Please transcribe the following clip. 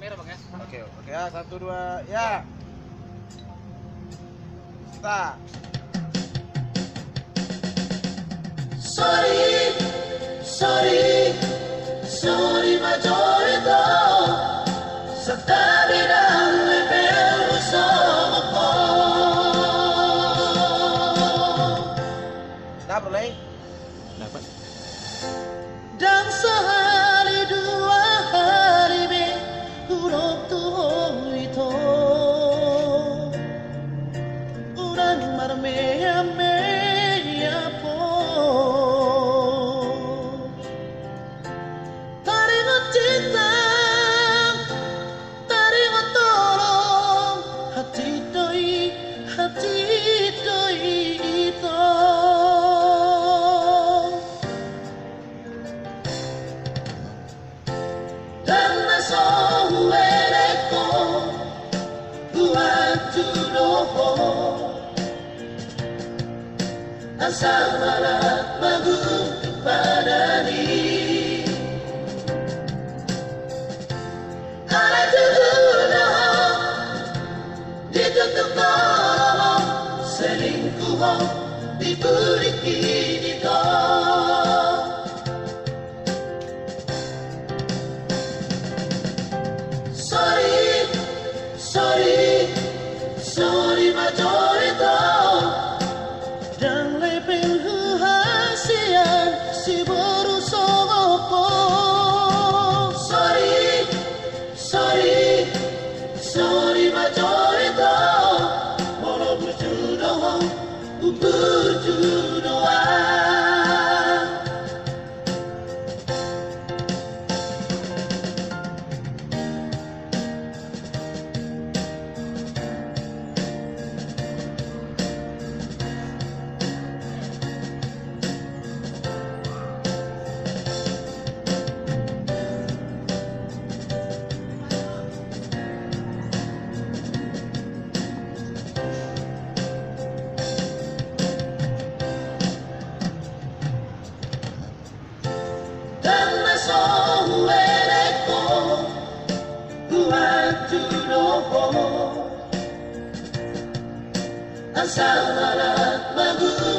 kamera bang ya. Oke, ya, 1, 2, ya. Start. Sorry, sorry, sorry majorito sa tabi ng level sama ko. Stop, Rolay. Dapat. Dan sehari dua hari kurang tuh itu urang marmea po taringot cinta taringot tolong hati doi itu dan naso huere ko tuatu noho asal malat magugpadani ala tunoho ditutup tolong selingkuh diberi dito. Sorry, sorry, sorry majorito dan lepeng hasian si borusong ako. Sorry, sorry, sorry majorito mono berjudoan. Dan naso huere ko tuatu noho asal malat magu